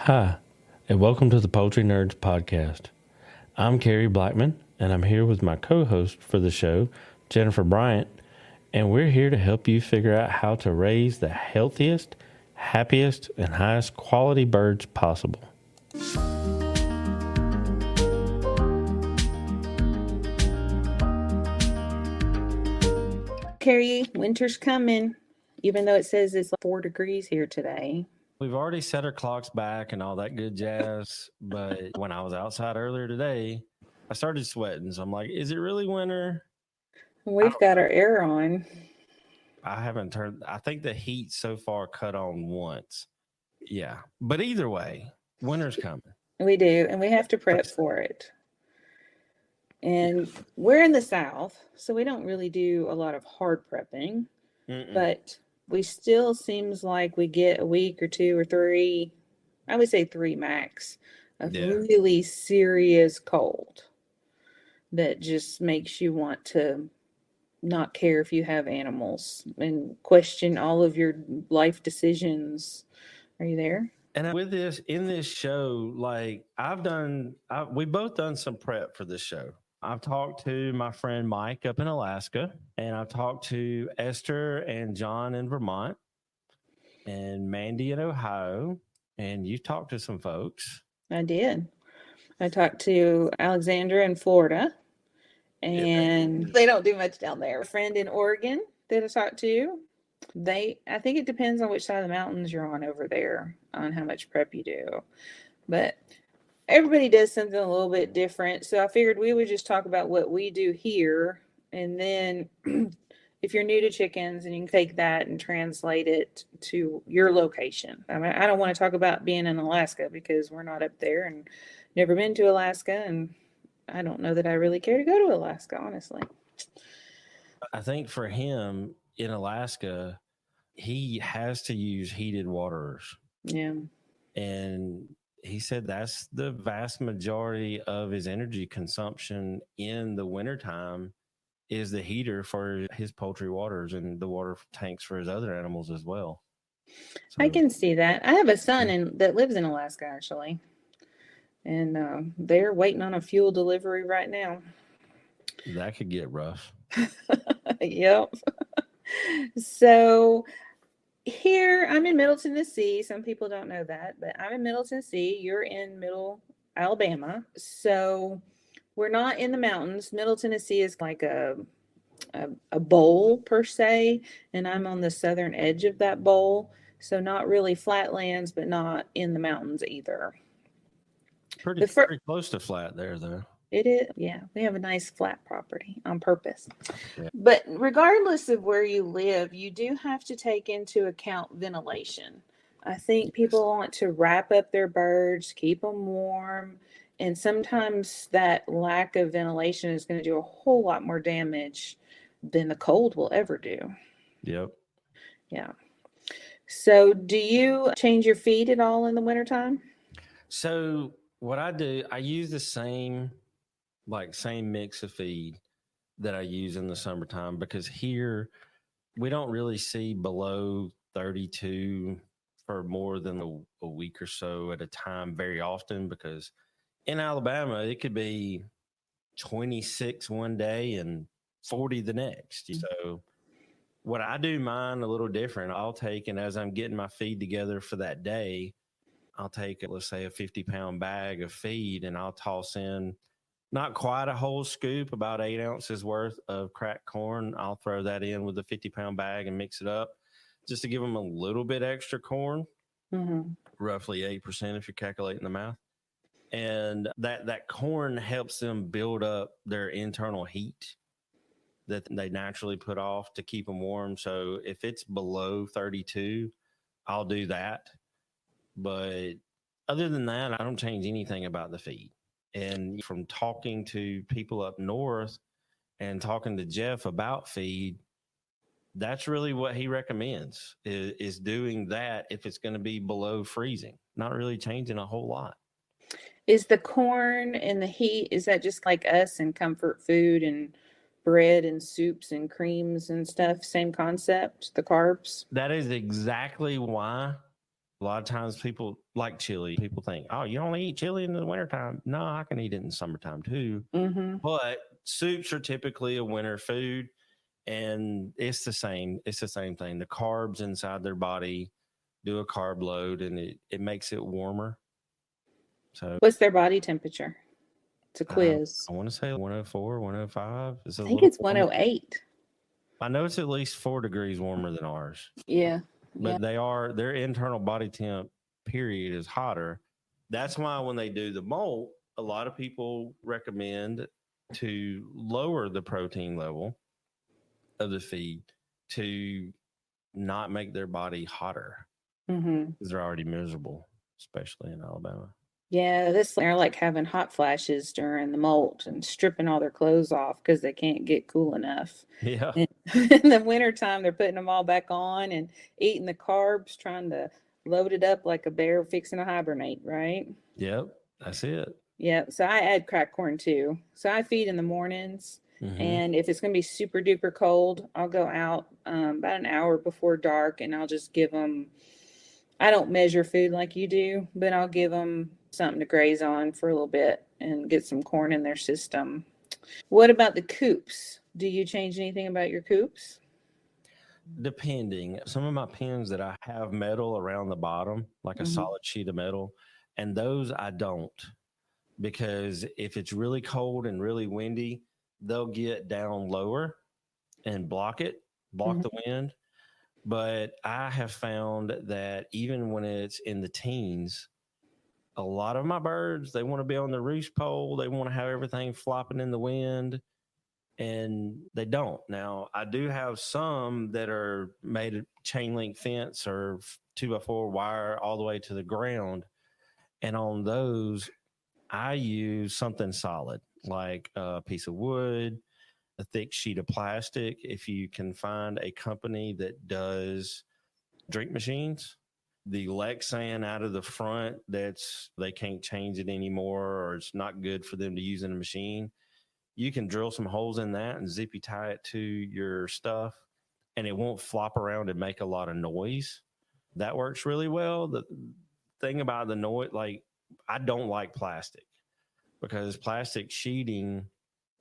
Hi, and welcome to the Poultry Nerds podcast. I'm Carey Blackmon, and I'm here with my co-host for the show, Jennifer Bryant, and we're here to help you figure out how to raise the healthiest, happiest, and highest quality birds possible. Carey, winter's coming, even though it says it's 4 degrees here today. We've already set our clocks back and all that good jazz, but when I was outside earlier today, I started sweating. So I'm like, is it really winter? We've got our air on. I haven't turned, I think the heat so far cut on once. Yeah. But either way, winter's coming. We do, and we have to prep for it. And we're in the South, so we don't really do a lot of hard prepping, but we still seems like we get a week or 2 or 3, I would say 3 max, of really serious cold that just makes you want to not care if you have animals and question all of your life decisions. Are you there? And with this, in this show, like we've both done some prep for this show. I've talked to my friend Mike up in Alaska, and I've talked to Esther and John in Vermont, and Mandy in Ohio, and you've talked to some folks. I did. I talked to Alexandra in Florida, and they don't do much down there. A friend in Oregon that I talked to, I think it depends on which side of the mountains you're on over there on how much prep you do. But everybody does something a little bit different. So I figured we would just talk about what we do here. And then if you're new to chickens, and you can take that and translate it to your location. I mean, I don't want to talk about being in Alaska because we're not up there and never been to Alaska. And I don't know that I really care to go to Alaska, honestly. I think for him in Alaska, he has to use heated waterers. Yeah. And he said that's the vast majority of his energy consumption in the wintertime is the heater for his poultry waters and the water tanks for his other animals as well. So, I can see that. I have a son that lives in Alaska, actually. And they're waiting on a fuel delivery right now. That could get rough. Yep. So here, I'm in Middle Tennessee. Some people don't know that, but I'm in Middle Tennessee. You're in Middle Alabama. So we're not in the mountains. Middle Tennessee is like a bowl per se, and I'm on the southern edge of that bowl. So not really flatlands, but not in the mountains either. Pretty close to flat there, though. It is, yeah. We have a nice flat property on purpose. Yeah. But regardless of where you live, you do have to take into account ventilation. I think people want to wrap up their birds, keep them warm, and sometimes that lack of ventilation is going to do a whole lot more damage than the cold will ever do. Yep. Yeah. So do you change your feed at all in the wintertime? So what I do, I use the same mix of feed that I use in the summertime, because here we don't really see below 32 for more than a week or so at a time very often, because in Alabama, it could be 26 one day and 40 the next. Mm-hmm. So what I do mine a little different. I'll take, and as I'm getting my feed together for that day, I'll take, let's say, a 50-pound bag of feed, and I'll toss in not quite a whole scoop, about 8 ounces worth of cracked corn. I'll throw that in with a 50-pound bag and mix it up just to give them a little bit extra corn, roughly 8% if you're calculating the math. And that corn helps them build up their internal heat that they naturally put off to keep them warm. So if it's below 32, I'll do that. But other than that, I don't change anything about the feed. And from talking to people up north and talking to Jeff about feed, that's really what he recommends is doing that if it's going to be below freezing, not really changing a whole lot. Is the corn and the heat, is that just like us and comfort food and bread and soups and creams and stuff? Same concept, the carbs? That is exactly why A lot of times people like chili. People think, oh, you only eat chili in the wintertime. No, I can eat it in the summertime too. Mm-hmm. But soups are typically a winter food, and it's the same. It's the same thing. The carbs inside their body do a carb load, and it makes it warmer. So What's their body temperature? It's a quiz. I want to say 104, 105. It's a I think little it's warmer. 108. I know it's at least 4 degrees warmer than ours. Yeah. But their internal body temp period is hotter. That's why when they do the molt, a lot of people recommend to lower the protein level of the feed to not make their body hotter because they're already miserable, especially in Alabama. Yeah, they're like having hot flashes during the molt and stripping all their clothes off because they can't get cool enough. Yeah. And in the wintertime, they're putting them all back on and eating the carbs, trying to load it up like a bear fixing to hibernate, right? Yep, that's it. Yeah, so I add cracked corn too. So I feed in the mornings, and if it's going to be super duper cold, I'll go out about an hour before dark and I'll just give them, I don't measure food like you do, but I'll give them something to graze on for a little bit and get some corn in their system. What about the coops? Do you change anything about your coops? Depending. Some of my pens that I have metal around the bottom, like a solid sheet of metal, and those I don't, because if it's really cold and really windy, they'll get down lower and block the wind. But I have found that even when it's in the teens, a lot of my birds, they want to be on the roost pole. They want to have everything flopping in the wind, and they don't. Now, I do have some that are made of chain link fence or 2x4 wire all the way to the ground. And on those, I use something solid, like a piece of wood, a thick sheet of plastic. If you can find a company that does drink machines, the Lexan out of the front, they can't change it anymore, or it's not good for them to use in a machine. You can drill some holes in that and zippy tie it to your stuff, and it won't flop around and make a lot of noise. That works really well. The thing about the noise, like, I don't like plastic, because plastic sheeting,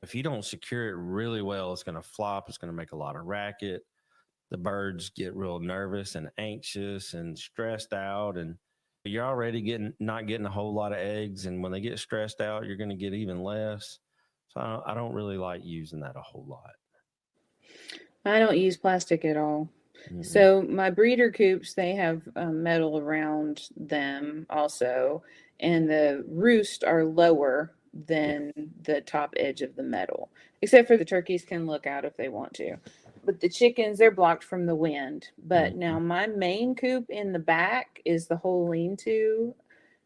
if you don't secure it really well, it's going to flop. It's going to make a lot of racket. The birds get real nervous and anxious and stressed out, and you're already not getting a whole lot of eggs. And when they get stressed out, you're going to get even less. So I don't really like using that a whole lot. I don't use plastic at all. So my breeder coops, they have metal around them also, and the roosts are lower than the top edge of the metal, except for the turkeys can look out if they want to. But the chickens, they're blocked from the wind. But now my main coop in the back is the whole lean-to,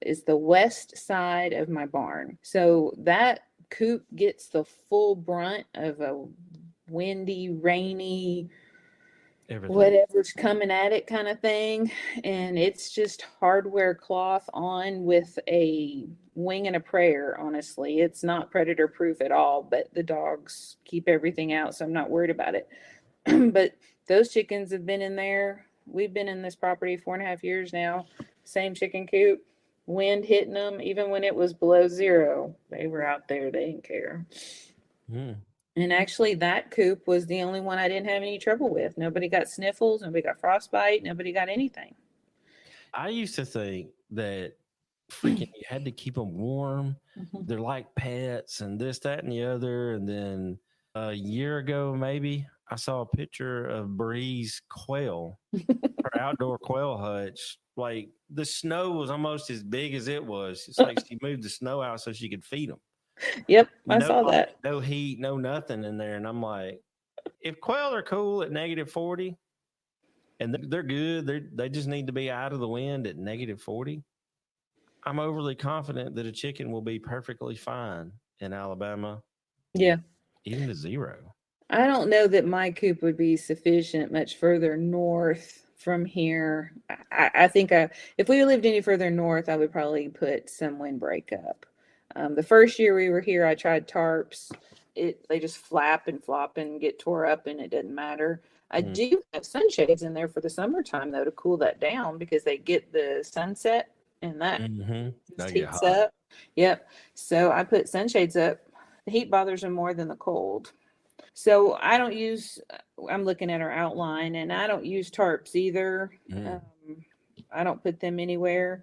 is the west side of my barn. So that coop gets the full brunt of a windy, rainy, whatever's coming at it kind of thing. And it's just hardware cloth on with a wing and a prayer. Honestly, it's not predator proof at all, but the dogs keep everything out, so I'm not worried about it. But those chickens have been in there. We've been in this property 4.5 years now. Same chicken coop, wind hitting them even when it was below zero. They were out there. They didn't care. And actually, that coop was the only one I didn't have any trouble with. Nobody got sniffles. Nobody got frostbite. Nobody got anything. I used to think that freaking you had to keep them warm. They're like pets and this, that, and the other. And then a year ago, maybe, I saw a picture of Bree's quail, her outdoor quail hutch. Like, the snow was almost as big as it was. It's like she moved the snow out so she could feed them. Yep, I saw that. No heat, no nothing in there. And I'm like, if quail are cool at -40 and they're good, they just need to be out of the wind at -40, I'm overly confident that a chicken will be perfectly fine in Alabama. Yeah. Even to 0. I don't know that my coop would be sufficient much further north from here. I think if we lived any further north, I would probably put some windbreak up. The first year we were here, I tried tarps. They just flap and flop and get tore up, and it doesn't matter. I do have sunshades in there for the summertime, though, to cool that down because they get the sunset and that just heats up. Yep. So I put sunshades up. The heat bothers them more than the cold. So I don't use, I'm looking at our outline, and I don't use tarps either. I don't put them anywhere.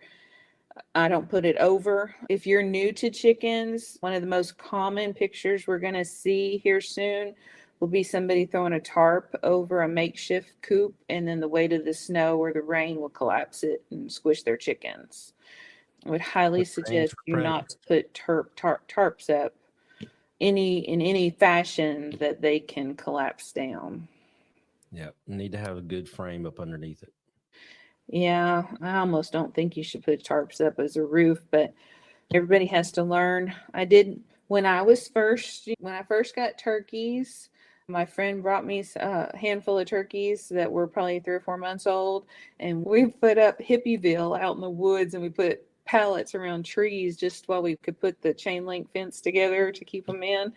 I don't put it over. If you're new to chickens, one of the most common pictures we're going to see here soon will be somebody throwing a tarp over a makeshift coop, and then the weight of the snow or the rain will collapse it and squish their chickens. I would highly suggest you not to put tarps up in any fashion that they can collapse down. Yeah, need to have a good frame up underneath it. Yeah, I almost don't think you should put tarps up as a roof, but everybody has to learn. I did when I first got turkeys. My friend brought me a handful of turkeys that were probably 3 or 4 months old, and we put up Hippieville out in the woods, and we put pallets around trees just while we could put the chain link fence together to keep them in.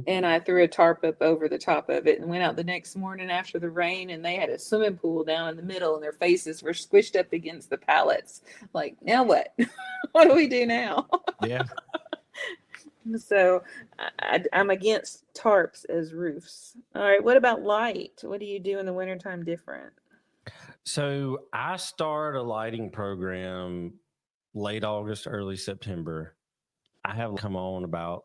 And I threw a tarp up over the top of it and went out the next morning after the rain, and they had a swimming pool down in the middle, and their faces were squished up against the pallets. Like, now what? What do we do now? Yeah. So I'm against tarps as roofs. All right. What about light? What do you do in the wintertime different? So I start a lighting program late August, early September. I have come on about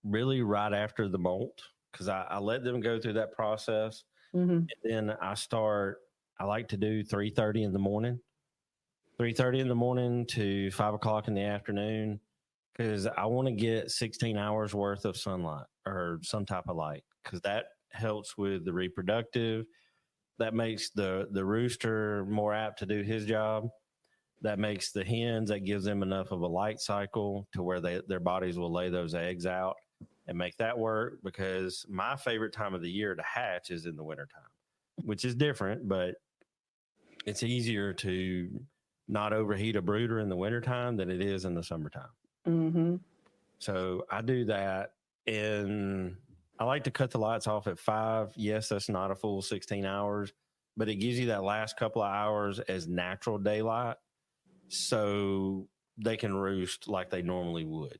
really right after the molt, because I let them go through that process. And then I like to do 3:30 in the morning, 3:30 in the morning to 5 o'clock in the afternoon, because I want to get 16 hours worth of sunlight or some type of light, because that helps with the reproductive. That makes the rooster more apt to do his job. That makes the hens, that gives them enough of a light cycle to where their bodies will lay those eggs out and make that work, because my favorite time of the year to hatch is in the wintertime, which is different, but it's easier to not overheat a brooder in the wintertime than it is in the summertime. So I do that, and I like to cut the lights off at 5. Yes, that's not a full 16 hours, but it gives you that last couple of hours as natural daylight, so they can roost like they normally would.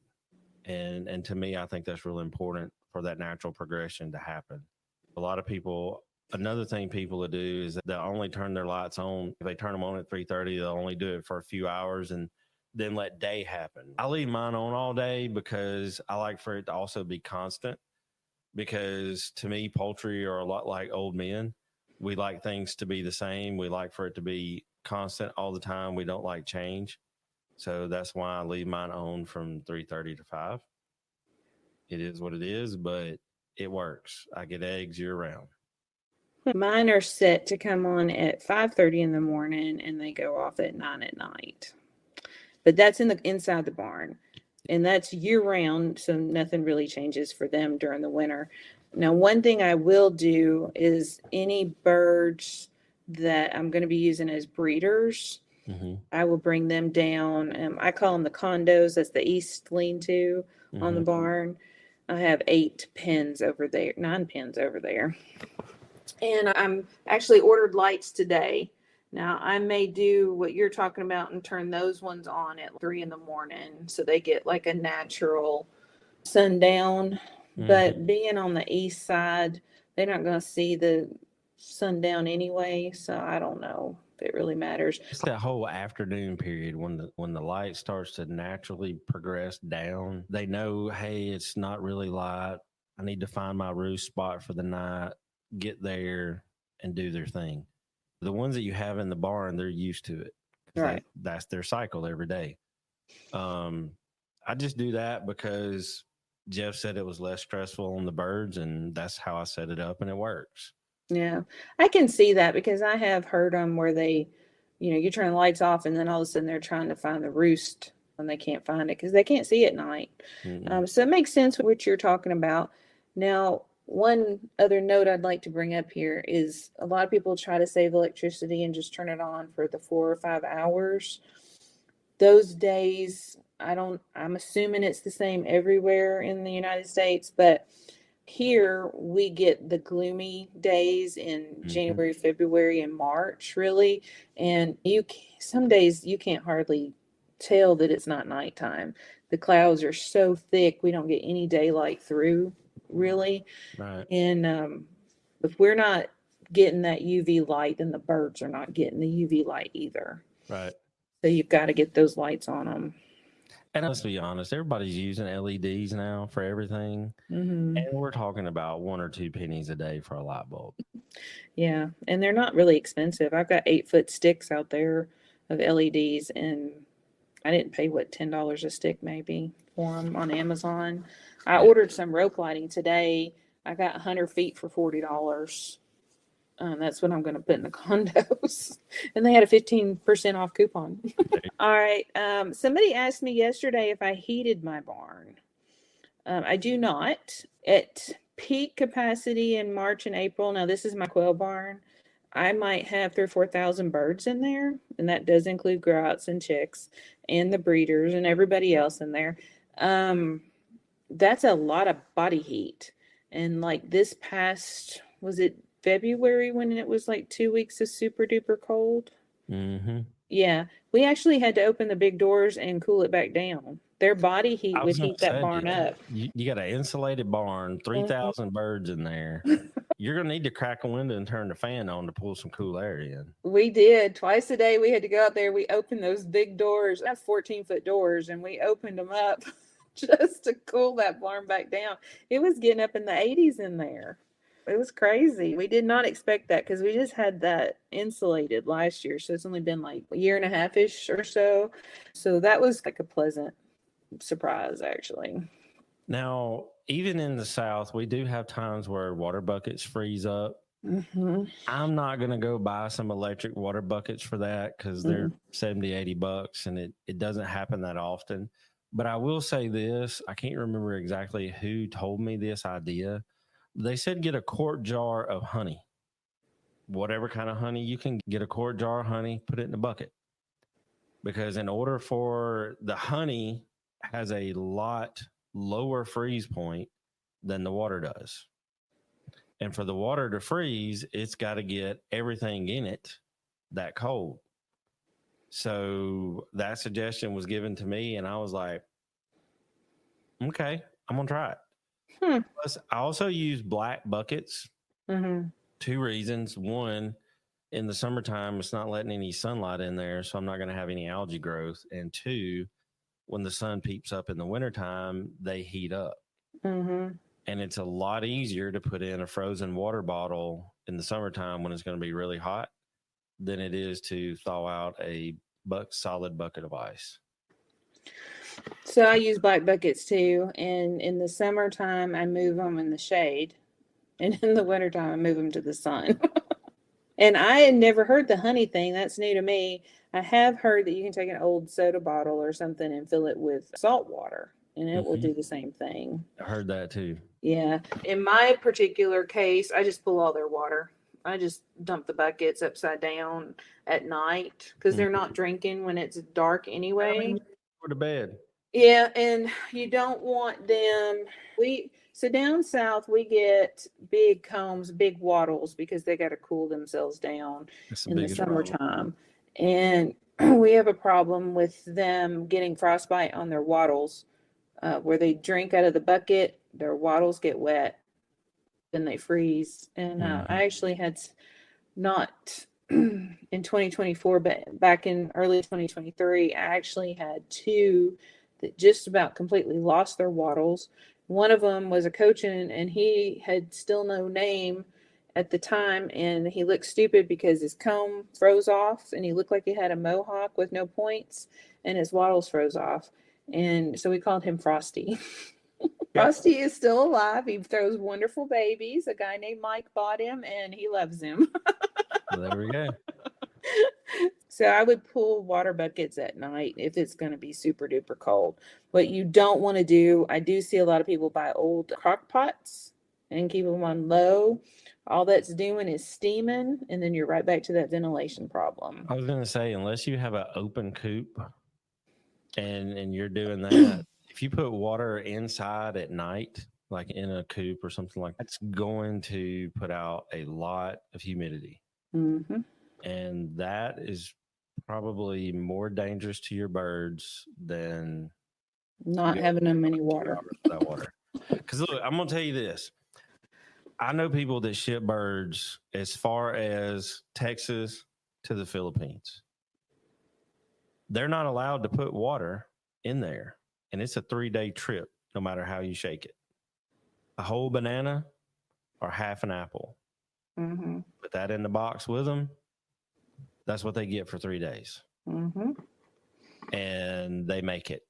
And to me, I think that's really important for that natural progression to happen. A lot of people, another thing people will do is that they'll only turn their lights on. If they turn them on at 3:30, they'll only do it for a few hours and then let day happen. I leave mine on all day because I like for it to also be constant, because to me, poultry are a lot like old men. We like things to be the same. We like for it to be constant all the time. We don't like change. So that's why I leave mine on from 3:30 to 5. It is what it is, but it works. I get eggs year round. Mine are set to come on at 5:30 in the morning, and they go off at 9 at night. But that's inside the barn, and that's year round, so nothing really changes for them during the winter. Now, one thing I will do is any birds that I'm going to be using as breeders, I will bring them down. I call them the condos. That's the east lean-to on the barn. I have 8 pens over there, 9 pens over there. And I'm actually ordered lights today. Now, I may do what you're talking about and turn those ones on at 3 in the morning, so they get like a natural sundown. But being on the east side, they're not going to see the sundown anyway, so I don't know if it really matters. It's that whole afternoon period when the light starts to naturally progress down. They know, hey, it's not really light. I need to find my roost spot for the night, get there, and do their thing. The ones that you have in the barn, they're used to it. Right. That's their cycle every day. I just do that because Jeff said it was less stressful on the birds, and that's how I set it up, and it works. Yeah, I can see that because I have heard them where they, you turn the lights off and then all of a sudden they're trying to find the roost and they can't find it because they can't see at night. So it makes sense what you're talking about. Now, one other note I'd like to bring up here is a lot of people try to save electricity and just turn it on for the 4 or 5 hours. Those days, I'm assuming it's the same everywhere in the United States, but here we get the gloomy days in January, February, and March, really. And some days you can't hardly tell that it's not nighttime. The clouds are so thick, we don't get any daylight through, really. Right. And if we're not getting that UV light, then the birds are not getting the UV light either. Right. So you've got to get those lights on them. And let's be honest, everybody's using LEDs now for everything. And we're talking about 1 or 2 pennies a day for a light bulb. Yeah. And they're not really expensive. I've got 8-foot sticks out there of LEDs, and I didn't pay, $10 a stick maybe for them on Amazon. I ordered some rope lighting today. I got 100 feet for $40. That's what I'm going to put in the condos. And they had a 15% off coupon. All right. Somebody asked me yesterday if I heated my barn. I do not. At peak capacity in March and April, now this is my quail barn, I might have 3,000 or 4,000 birds in there. And that does include grouse and chicks and the breeders and everybody else in there. That's a lot of body heat. And like this past, was it February when it was like 2 weeks of super duper cold? Yeah, we actually had to open the big doors and cool it back down. Their body heat would heat that barn up. You got an insulated barn, 3,000 birds in there. You're going to need to crack a window and turn the fan on to pull some cool air in. We did. Twice a day we had to go out there. We opened those big doors. That's 14-foot doors, and we opened them up just to cool that barn back down. It was getting up in the 80s in there. It was crazy. We did not expect that because we just had that insulated last year. So it's only been like a year and a half-ish or so. So that was like a pleasant surprise, actually. Now, even in the South, we do have times where water buckets freeze up. I'm not going to go buy some electric water buckets for that because they're $70-$80 and it doesn't happen that often. But I will say this, I can't remember exactly who told me this idea. They said get a quart jar of honey, whatever kind of honey you can get, a quart jar of honey, put it in a bucket. Because in order for the honey has a lot lower freeze point than the water does. And for the water to freeze, it's got to get everything in it that cold. So that suggestion was given to me and I was like, okay, I'm going to try it. Plus, I also use black buckets. 2 reasons. One, in the summertime, it's not letting any sunlight in there, so I'm not going to have any algae growth. And 2, when the sun peeps up in the wintertime, they heat up. And it's a lot easier to put in a frozen water bottle in the summertime when it's going to be really hot than it is to thaw out a solid bucket of ice. So I use black buckets too, and in the summertime I move them in the shade, and in the wintertime I move them to the sun. And I had never heard the honey thing. That's new to me. I have heard that you can take an old soda bottle or something and fill it with salt water, and it will do the same thing. I heard that too. Yeah. In my particular case, I just pull all their water. I just dump the buckets upside down at night because they're not drinking when it's dark anyway. Go to bed. Yeah, and you don't want them. So down south we get big combs, big wattles because they got to cool themselves down in the summertime. And we have a problem with them getting frostbite on their wattles, where they drink out of the bucket, their wattles get wet, then they freeze. And I actually had not in 2024, but back in early 2023, I actually had 2 that just about completely lost their wattles. One of them was a cochin, and he had still no name at the time, and he looked stupid because his comb froze off, and he looked like he had a mohawk with no points, and his wattles froze off. And so we called him Frosty. Frosty is still alive. He throws wonderful babies. A guy named Mike bought him, and he loves him. Well, there we go. So I would pull water buckets at night if it's going to be super duper cold. What you don't want to do, I do see a lot of people buy old crock pots and keep them on low. All that's doing is steaming, and then you're right back to that ventilation problem. I was going to say, unless you have an open coop and you're doing that, if you put water inside at night, like in a coop or something like that, it's going to put out a lot of humidity. Mm-hmm. And that is probably more dangerous to your birds than Not having them any water. Without water. Because look, I'm going to tell you this. I know people that ship birds as far as Texas to the Philippines. They're not allowed to put water in there. And it's a 3-day trip, no matter how you shake it. A whole banana or half an apple. Mm-hmm. Put that in the box with them. That's what they get for 3 days. Mm-hmm. And they make it.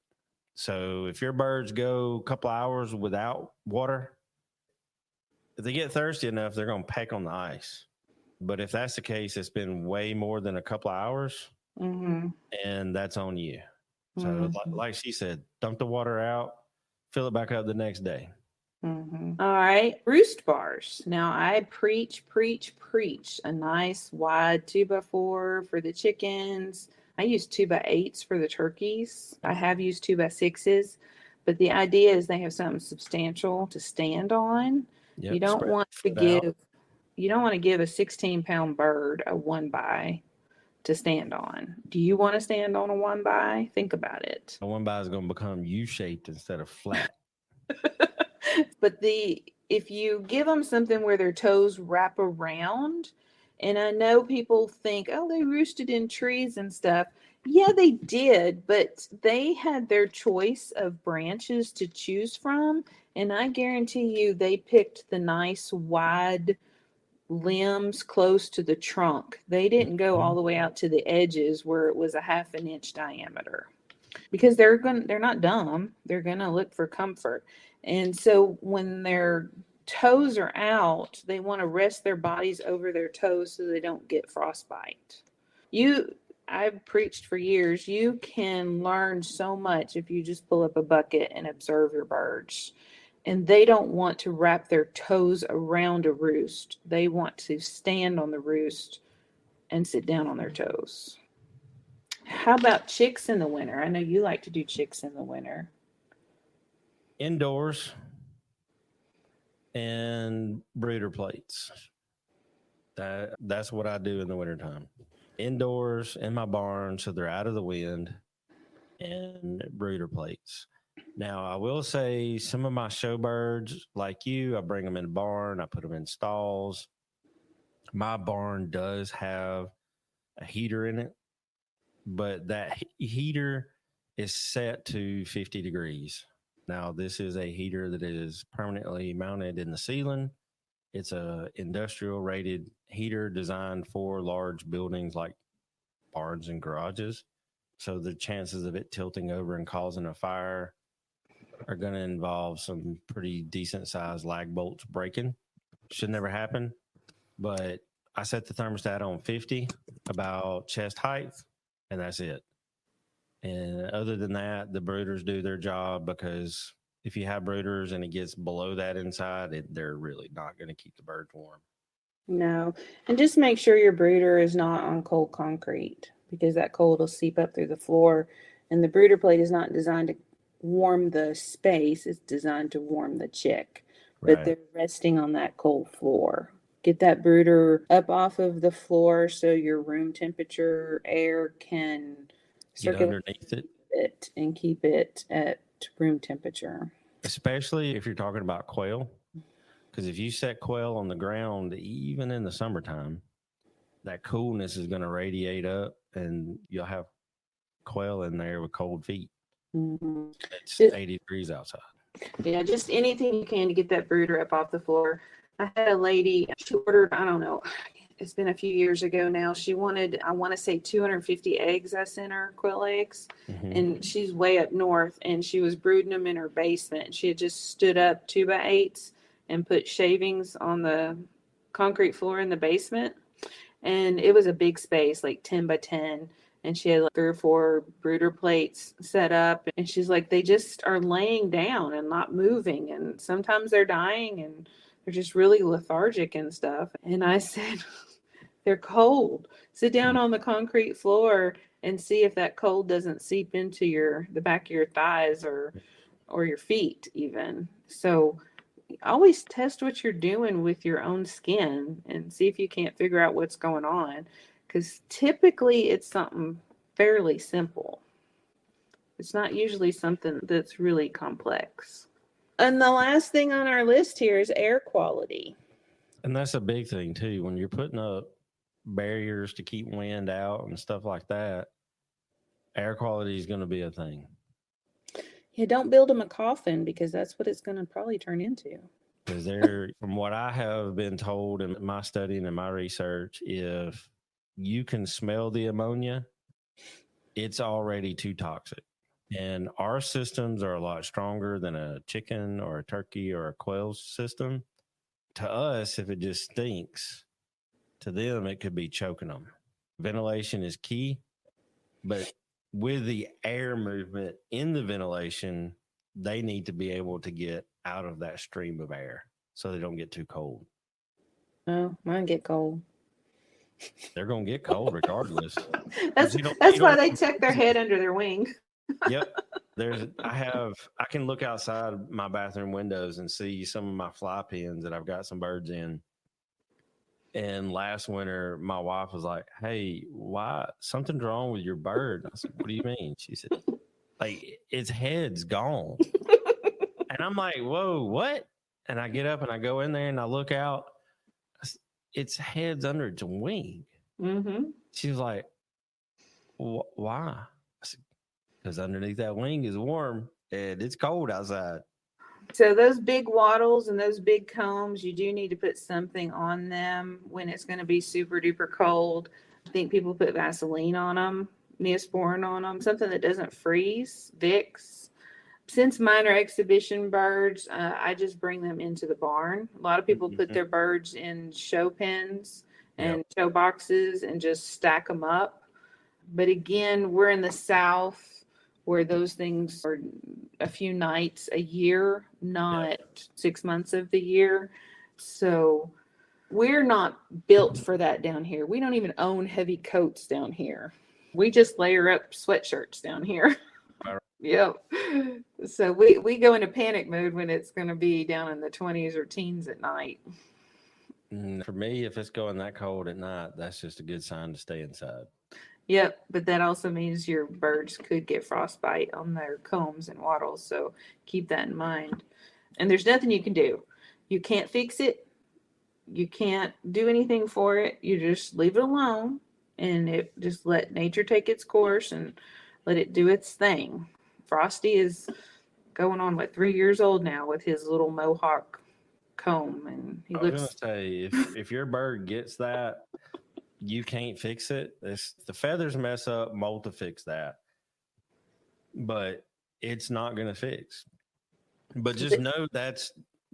So if your birds go a couple hours without water, if they get thirsty enough, they're going to peck on the ice. But if that's the case, it's been way more than a couple of hours, and that's on you. So like she said, dump the water out, fill it back up the next day. All right. Roost bars. Now I preach a nice wide 2x4 for the chickens. I use 2x8s for the turkeys. I have used 2x6s, but the idea is they have something substantial to stand on. Yep, you don't want to give a 16-pound bird a 1x to stand on. Do you want to stand on a 1x? Think about it. A 1x is going to become U-shaped instead of flat. But if you give them something where their toes wrap around, and I know people think, oh, they roosted in trees and stuff. Yeah, they did, but they had their choice of branches to choose from. And I guarantee you they picked the nice wide limbs close to the trunk. They didn't go all the way out to the edges where it was a half an inch diameter. Because they're not dumb. They're gonna look for comfort. And so when their toes are out, they want to rest their bodies over their toes so they don't get frostbite. I've preached for years, you can learn so much if you just pull up a bucket and observe your birds. And they don't want to wrap their toes around a roost. They want to stand on the roost and sit down on their toes. How about chicks in the winter? I know you like to do chicks in the winter. Indoors and brooder plates. That's what I do in the wintertime. Indoors in my barn so they're out of the wind, and brooder plates. Now, I will say some of my show birds, like you, I bring them in the barn. I put them in stalls. My barn does have a heater in it, but that heater is set to 50 degrees. Now, this is a heater that is permanently mounted in the ceiling. It's a industrial rated heater designed for large buildings like barns and garages. So the chances of it tilting over and causing a fire are going to involve some pretty decent sized lag bolts breaking. Should never happen, but I set the thermostat on 50, about chest height, and that's it. And other than that, the brooders do their job, because if you have brooders and it gets below that inside, they're really not going to keep the birds warm. No. And just make sure your brooder is not on cold concrete, because that cold will seep up through the floor. And the brooder plate is not designed to warm the space. It's designed to warm the chick. Right. But they're resting on that cold floor. Get that brooder up off of the floor so your room temperature air can circulate underneath it and keep it at room temperature. Especially if you're talking about quail, because if you set quail on the ground, even in the summertime, that coolness is going to radiate up, and you'll have quail in there with cold feet. It's 80 degrees outside. Yeah, just anything you can to get that brooder up off the floor. I had a lady, she ordered, I don't know, it's been a few years ago now. She wanted, I want to say 250 eggs. I sent her, quail eggs, and she's way up north, and she was brooding them in her basement. She had just stood up 2x8s and put shavings on the concrete floor in the basement, and it was a big space, like 10 by 10. And she had like 3 or 4 brooder plates set up, and she's like, they just are laying down and not moving, and sometimes they're dying, and they're just really lethargic and stuff. And I said, they're cold. Sit down on the concrete floor and see if that cold doesn't seep into the back of your thighs or your feet even. So always test what you're doing with your own skin and see if you can't figure out what's going on. Because typically it's something fairly simple. It's not usually something that's really complex. And the last thing on our list here is air quality. And that's a big thing too. When you're putting up barriers to keep wind out and stuff like that, air quality is going to be a thing. Yeah, don't build them a coffin because that's what it's going to probably turn into. Because there, from what I have been told in my studying and my research, if you can smell the ammonia, it's already too toxic. And our systems are a lot stronger than a chicken or a turkey or a quail system. To us, if it just stinks, to them, it could be choking them. Ventilation is key, but with the air movement in the ventilation, they need to be able to get out of that stream of air so they don't get too cold. Oh, mine get cold. They're going to get cold regardless. That's why they tuck their head under their wing. Yep. I can look outside my bathroom windows and see some of my fly pens that I've got some birds in. And last winter, my wife was like, "Hey, why something's wrong with your bird?" I said, "What do you mean?" She said, "Like its head's gone." And I'm like, "Whoa, what?" And I get up and I go in there and I look out. Its head's under its wing. Mm-hmm. She was like, "Why?" I said, "Because underneath that wing is warm and it's cold outside." So those big wattles and those big combs, you do need to put something on them when it's going to be super duper cold. I think people put Vaseline on them, Neosporin on them, something that doesn't freeze, Vicks. Since mine are exhibition birds, I just bring them into the barn. A lot of people put their birds in show pens and show boxes and just stack them up. But again, we're in the South where those things are a few nights a year, not 6 months of the year. So we're not built for that down here. We don't even own heavy coats down here. We just layer up sweatshirts down here. Yep. So we go into panic mode when it's going to be down in the 20s or teens at night. For me, if it's going that cold at night, that's just a good sign to stay inside. Yep, but that also means your birds could get frostbite on their combs and wattles, so keep that in mind. And there's nothing you can do. You can't fix it. You can't do anything for it. You just leave it alone and it just let nature take its course and let it do its thing. Frosty is going on 3 years old now with his little mohawk comb, and he looks. I was gonna say if your bird gets that, you can't fix it. The feathers mess up, molt to fix that, but it's not going to fix. But just know that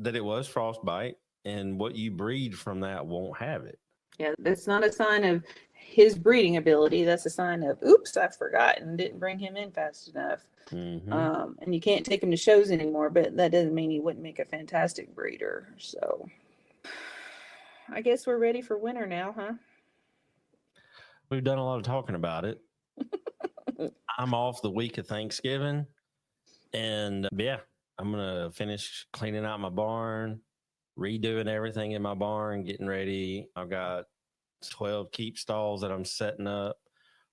it was frostbite, and what you breed from that won't have it. Yeah, that's not a sign of his breeding ability. That's a sign of, oops, I forgot and didn't bring him in fast enough. Mm-hmm. And you can't take him to shows anymore, but that doesn't mean he wouldn't make a fantastic breeder. So I guess we're ready for winter now, huh? We've done a lot of talking about it. I'm off the week of Thanksgiving. And I'm going to finish cleaning out my barn, redoing everything in my barn, getting ready. I've got 12 keep stalls that I'm setting up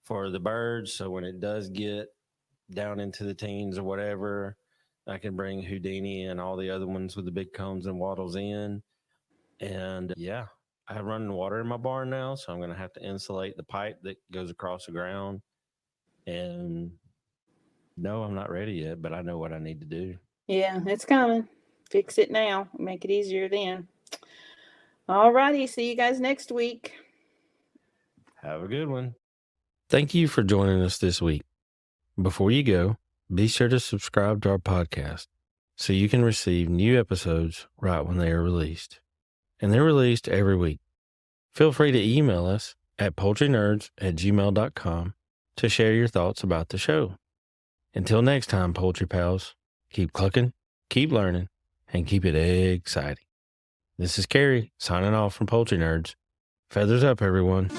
for the birds. So when it does get down into the teens or whatever, I can bring Houdini and all the other ones with the big cones and wattles in. And I have running water in my barn now, so I'm going to have to insulate the pipe that goes across the ground. And no, I'm not ready yet, but I know what I need to do. Yeah, it's coming. Fix it now. Make it easier then. All righty. See you guys next week. Have a good one. Thank you for joining us this week. Before you go, be sure to subscribe to our podcast so you can receive new episodes right when they are released. And they're released every week. Feel free to email us at poultrynerds@gmail.com to share your thoughts about the show. Until next time, Poultry Pals, keep clucking, keep learning, and keep it exciting. This is Carey signing off from Poultry Nerds. Feathers up, everyone.